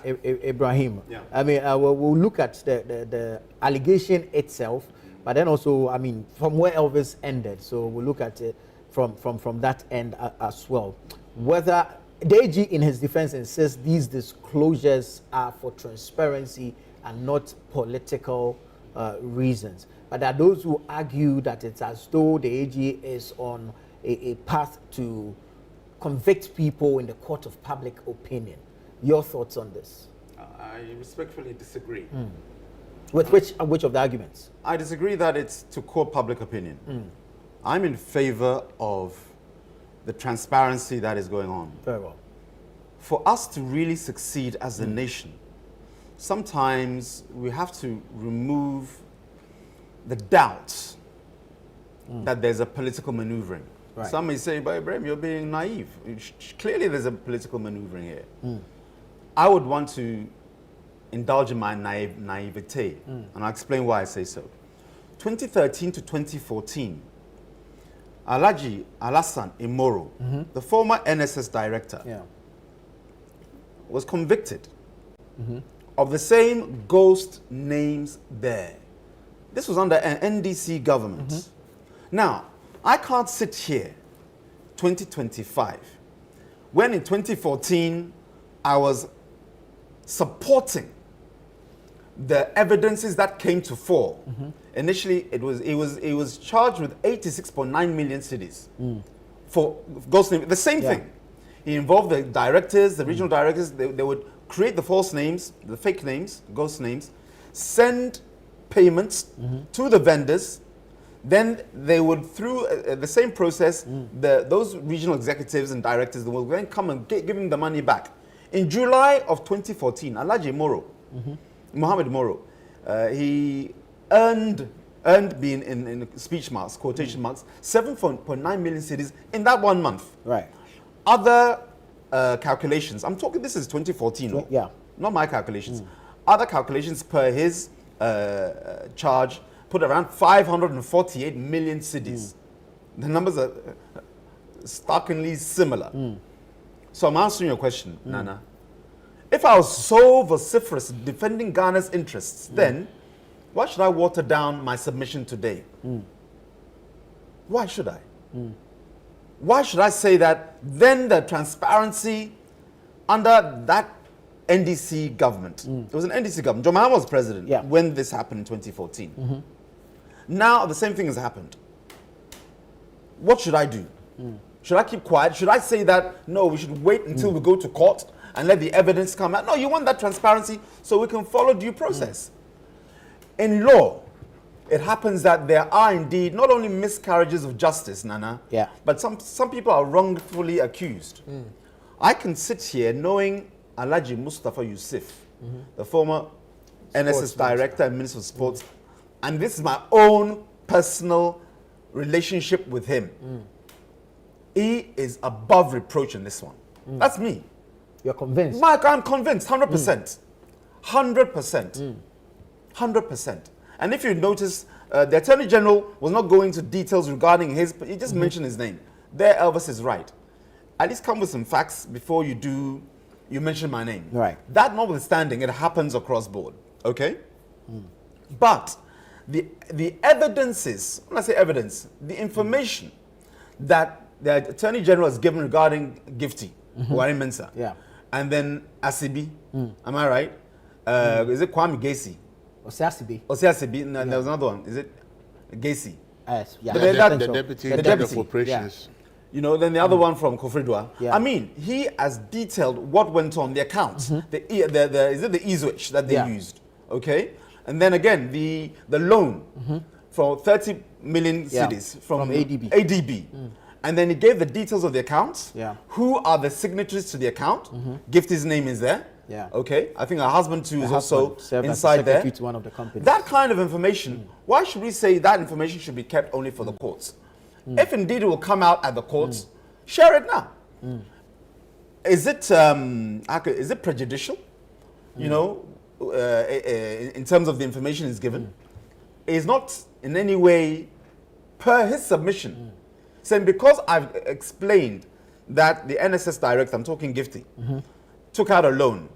Ibrahim. Yeah. I mean, we'll look at the allegation itself, but then also, I mean, from where Elvis ended. So we'll look at it from that end as well. Whether the AG, in his defense, insists these disclosures are for transparency and not political reasons. But there are those who argue that it's as though the AG is on a path to convict people in the court of public opinion. Your thoughts on this? I respectfully disagree. With which of the arguments? I disagree that it's to court public opinion. I'm in favor of the transparency that is going on. Very well. For us to really succeed as a nation, sometimes we have to remove the doubt that there's a political maneuvering. Right. Some may say, but Ibrahim, you're being naive. Clearly there's a political maneuvering here. I would want to indulge in my naivete, and I'll explain why I say so. 2013 to 2014, Adjei Imoro, the former NSS director, was convicted of the same ghost names there. This was under an NDC government. Now, I can't sit here, 2025, when in 2014 I was supporting the evidences that came to fore. Initially, it was charged with 86.9 million cedis for ghost name. The same thing. He involved the directors, the regional directors. They would create the false names, the fake names, ghost names, send payments to the vendors. Then they would, through the same process, those regional executives and directors will then come and give him the money back. In July of 2014, Adjei Moro, Mohammed Moro, he earned being in speech marks, quotation marks, 7.9 million cedis in that 1 month. Right. Other calculations, I'm talking, this is 2014, not my calculations. Other calculations per his charge put around 548 million cedis. The numbers are starkly similar. So I'm answering your question, Nana. If I was so vociferous defending Ghana's interests, then why should I water down my submission today? Why should I? Why should I say that then the transparency under that NDC government, it was an NDC government, John Mahama was president when this happened in 2014. Now the same thing has happened. What should I do? Should I keep quiet? Should I say that, no, we should wait until we go to court and let the evidence come out? No, you want that transparency so we can follow due process. In law, it happens that there are indeed not only miscarriages of justice, Nana, but some people are wrongfully accused. I can sit here knowing Alhaji Mustafa Yusuf, the former NSS director and Minister of Sports, and this is my own personal relationship with him. He is above reproach in this one. That's me. You're convinced? Mike, I'm convinced, 100%. 100%. 100%. And if you notice, the Attorney General was not going into details regarding his, he just mentioned his name. There, Elvis is right. At least come with some facts before you mention my name. Right. That notwithstanding, it happens across board, okay? But the evidences, when I say evidence, the information that the Attorney General has given regarding Gifty, Wari Mensah, and then Asibi, am I right? Is it Kwame Gacy? Osiasibi, and there was another one. Is it Gacy? Yes, The deputy deputy. of operations. You know, then the other one from Kofridwa. I mean, he has detailed what went on, the accounts, is it the e-switch that they used, okay? And then again, the loan for 30 million cedis from ADB. And then he gave the details of the accounts, who are the signatories to the account. Gifty's name is there. Okay, I think her husband too is also inside there. To one of the companies. That kind of information, why should we say that information should be kept only for the courts? If indeed it will come out at the courts, share it now. Is it prejudicial? You know, in terms of the information is given, is not in any way per his submission. Saying because I've explained that the NSS director, I'm talking Gifty, took out a loan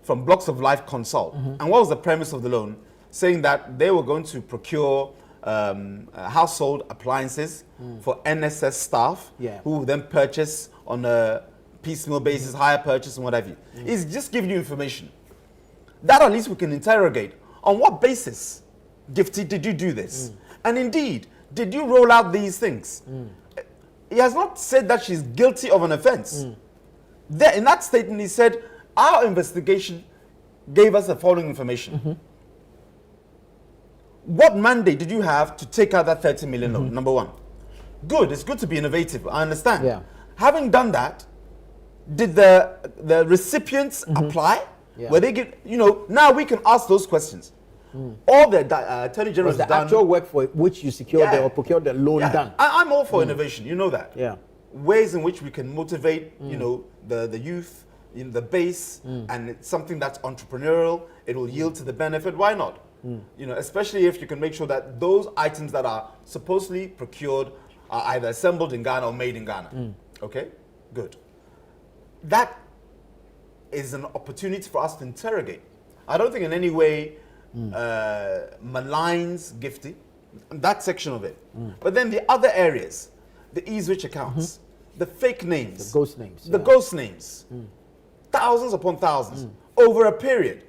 from Blocks of Life Consult. And what was the premise of the loan? Saying that they were going to procure household appliances for NSS staff who will then purchase on a piecemeal basis, hire purchase and what have you. It's just giving you information. That at least we can interrogate. On what basis, Gifty, did you do this? And indeed, did you roll out these things? He has not said that she's guilty of an offense. There, in that statement, he said, our investigation gave us the following information. What mandate did you have to take out that 30 million loan? Number one. Good, it's good to be innovative, I understand. Yeah. Having done that, did the recipients apply? Yeah. Were they get, now we can ask those questions. All the Attorney General Was the has done. actual work for which you secured or procured the loan done? I'm all for innovation, you know that. Yeah. Ways in which we can motivate, the youth, the base, and it's something that's entrepreneurial, it will yield to the benefit, why not? Especially if you can make sure that those items that are supposedly procured are either assembled in Ghana or made in Ghana. Okay, good. That is an opportunity for us to interrogate. I don't think in any way maligns Gifty, that section of it. But then the other areas, the e-switch accounts, the fake names, The ghost names. the ghost names, thousands upon thousands over a period.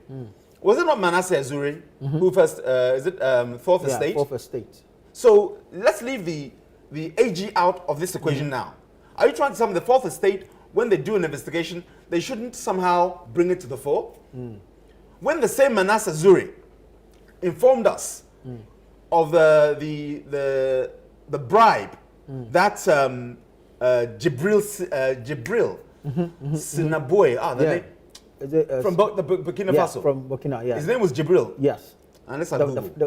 Was it not Manasseh Azuri who first, is it Fourth Estate? Fourth Estate. So let's leave the AG out of this equation now. Are you trying to tell me the Fourth Estate, when they do an investigation, they shouldn't somehow bring it to the fore? When the same Manasseh Azuri informed us of the bribe that Jibril Sinaboye, name, from Burkina Faso. From Burkina, yeah. His name was Jibril. Yes. Unless I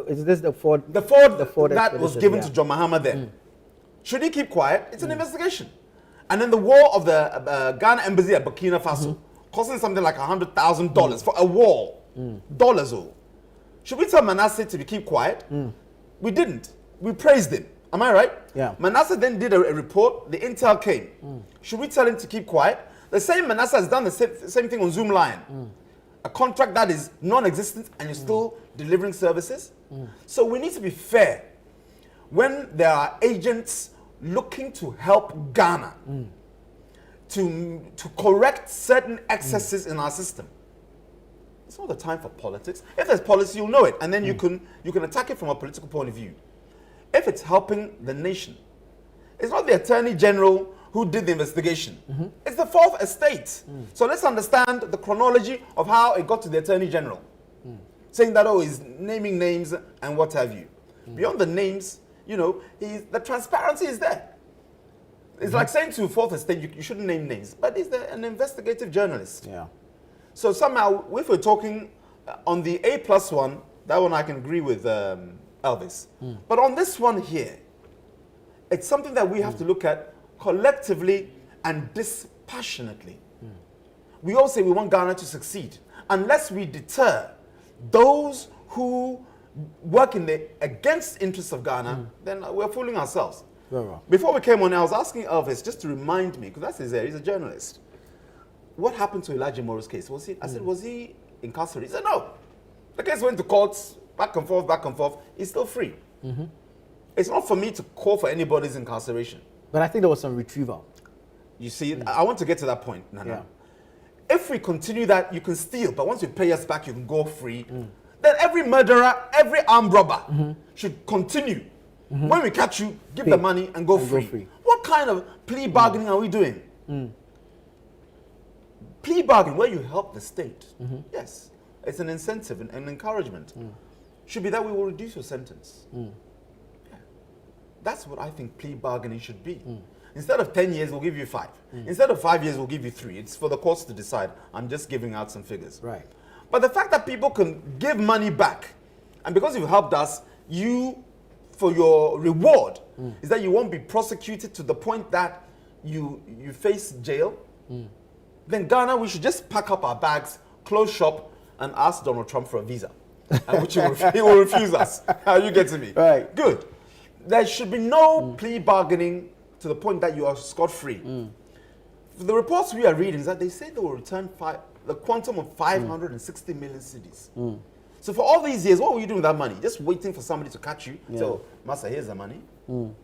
Is this the Ford? The Ford that expedition, was given to John Mahama then. Should he keep quiet? It's an investigation. And then the wall of the Ghana embassy at Burkina Faso, costing something like $100,000 for a wall. Dollars all. Should we tell Manasseh to keep quiet? We didn't. We praised him. Am I right? Yeah. Manasseh then did a report. The intel came. Should we tell him to keep quiet? The same Manasseh has done the same thing on Zoom Lion. A contract that is non-existent and you're still delivering services. So we need to be fair. When there are agents looking to help Ghana to correct certain excesses in our system, it's not the time for politics. If there's policy, you'll know it, and then you can attack it from a political point of view. If it's helping the nation, it's not the Attorney General who did the investigation. It's the Fourth Estate. So let's understand the chronology of how it got to the Attorney General. Saying that, he's naming names and what have you. Beyond the names, the transparency is there. It's like saying to Fourth Estate, you shouldn't name names, but he's an investigative journalist. Yeah. So somehow, if we're talking on the A+ one, that one I can agree with Elvis. But on this one here, it's something that we have to look at collectively and dispassionately. We all say we want Ghana to succeed. Unless we deter those who work in the against interests of Ghana, then we're fooling ourselves. Very well. Before we came on, I was asking Elvis just to remind me, because that's his area, he's a journalist. What happened to Elijah Morrow's case? I said, was he incarcerated? He said, no. The case went to courts, back and forth. He's still free. It's not for me to call for anybody's incarceration. But I think there was some retrieval. You see, I want to get to that point, Nana. Yeah. If we continue that, you can steal, but once you pay us back, you can go free. Then every murderer, every armed robber should continue. When we catch you, give the money and go free. What kind of plea bargaining are we doing? Plea bargain where you help the state. Yes, it's an incentive and encouragement. Should be that we will reduce your sentence. Yeah. That's what I think plea bargaining should be. Instead of 10 years, we'll give you 5. Instead of 5 years, we'll give you 3. It's for the courts to decide. I'm just giving out some figures. Right. But the fact that people can give money back, and because you've helped us, for your reward, is that you won't be prosecuted to the point that you face jail, then Ghana, we should just pack up our bags, close shop, and ask Donald Trump for a visa, which he will refuse us. How you get to me? Right. Good. There should be no plea bargaining to the point that you are scot-free. The reports we are reading is that they say they will return the quantum of 560 million cedis. So for all these years, what were you doing with that money? Just waiting for somebody to catch you. So, Master, here's the money. And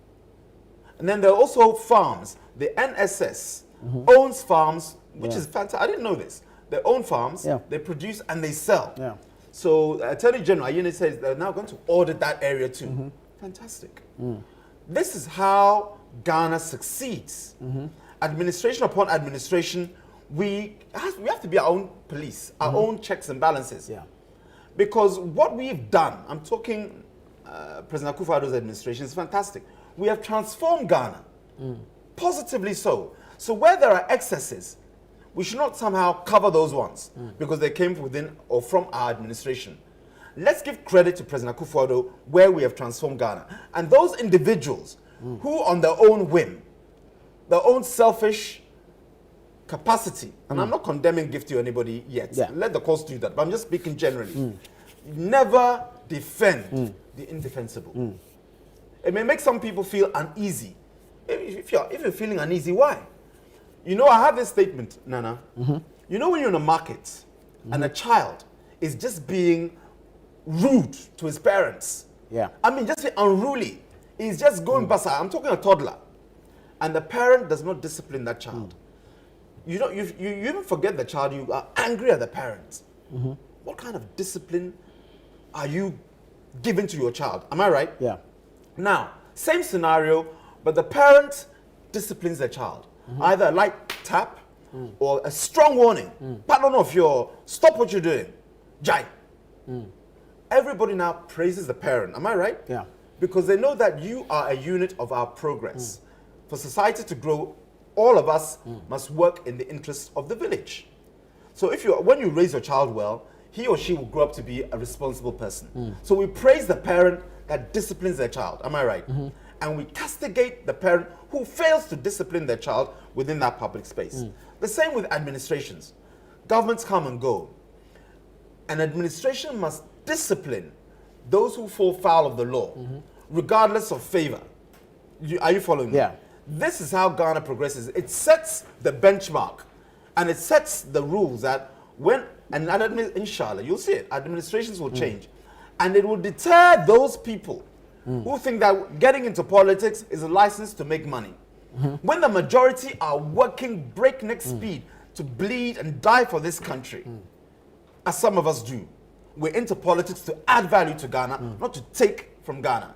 then there are also farms. The NSS owns farms, which is fantastic. I didn't know this. They own farms, they produce and they sell. So Attorney General Ayine says they're now going to audit that area too. Fantastic. This is how Ghana succeeds. Administration upon administration, we have to be our own police, our own checks and balances. Because what we've done, I'm talking President Akufo-Addo's administration, is fantastic. We have transformed Ghana, positively so. So where there are excesses, we should not somehow cover those ones because they came within or from our administration. Let's give credit to President Akufo-Addo where we have transformed Ghana. And those individuals who on their own whim, their own selfish capacity, and I'm not condemning gift to anybody yet, let the courts do that, but I'm just speaking generally, never defend the indefensible. It may make some people feel uneasy. If you're feeling uneasy, why? You know, I have this statement, Nana. You know when you're in a market and a child is just being rude to his parents. I mean, just unruly. He's just going basa. I'm talking a toddler. And the parent does not discipline that child. You know, you even forget the child, you are angry at the parent. What kind of discipline are you giving to your child? Am I right? Now, same scenario, but the parent disciplines the child. Either a light tap or a strong warning. Pardon of your, stop what you're doing. Jai. Everybody now praises the parent. Am I right? Because they know that you are a unit of our progress. For society to grow, all of us must work in the interest of the village. So when you raise your child well, he or she will grow up to be a responsible person. So we praise the parent that disciplines their child. Am I right? And we castigate the parent who fails to discipline their child within that public space. The same with administrations. Governments come and go. An administration must discipline those who fall foul of the law, regardless of favor. Are you following me? This is how Ghana progresses. It sets the benchmark and it sets the rules that when, and inshallah, you'll see it, administrations will change. And it will deter those people who think that getting into politics is a license to make money. When the majority are working breakneck speed to bleed and die for this country, as some of us do, we're into politics to add value to Ghana, not to take from Ghana.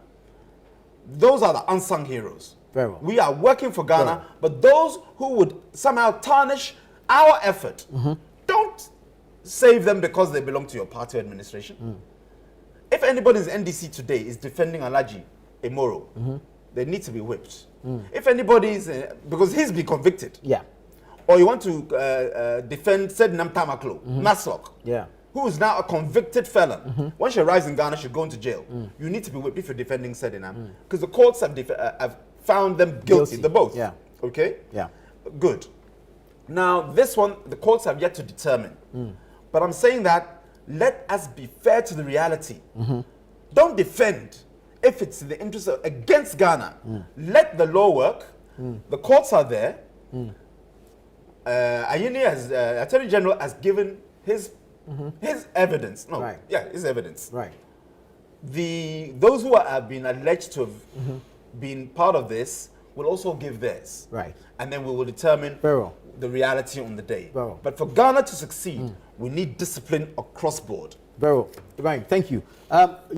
Those are the unsung heroes. We are working for Ghana, but those who would somehow tarnish our effort, don't save them because they belong to your party administration. If anybody's NDC today is defending Alhaji Emoro, they need to be whipped. If anybody's, because he's been convicted, or you want to defend said Namtamaklo, Naslok, who is now a convicted felon, once she arrives in Ghana, she'll go into jail. You need to be whipped if you're defending said Inam, because the courts have found them guilty, the both. Okay? Good. Now, this one, the courts have yet to determine. But I'm saying that let us be fair to the reality. Don't defend if it's in the interest of against Ghana. Let the law work. The courts are there. Ayine as Attorney General has given his evidence. His evidence. Those who have been alleged to have been part of this will also give theirs. And then we will determine the reality on the day. But for Ghana to succeed, we need discipline across board. Ibrahim, thank you.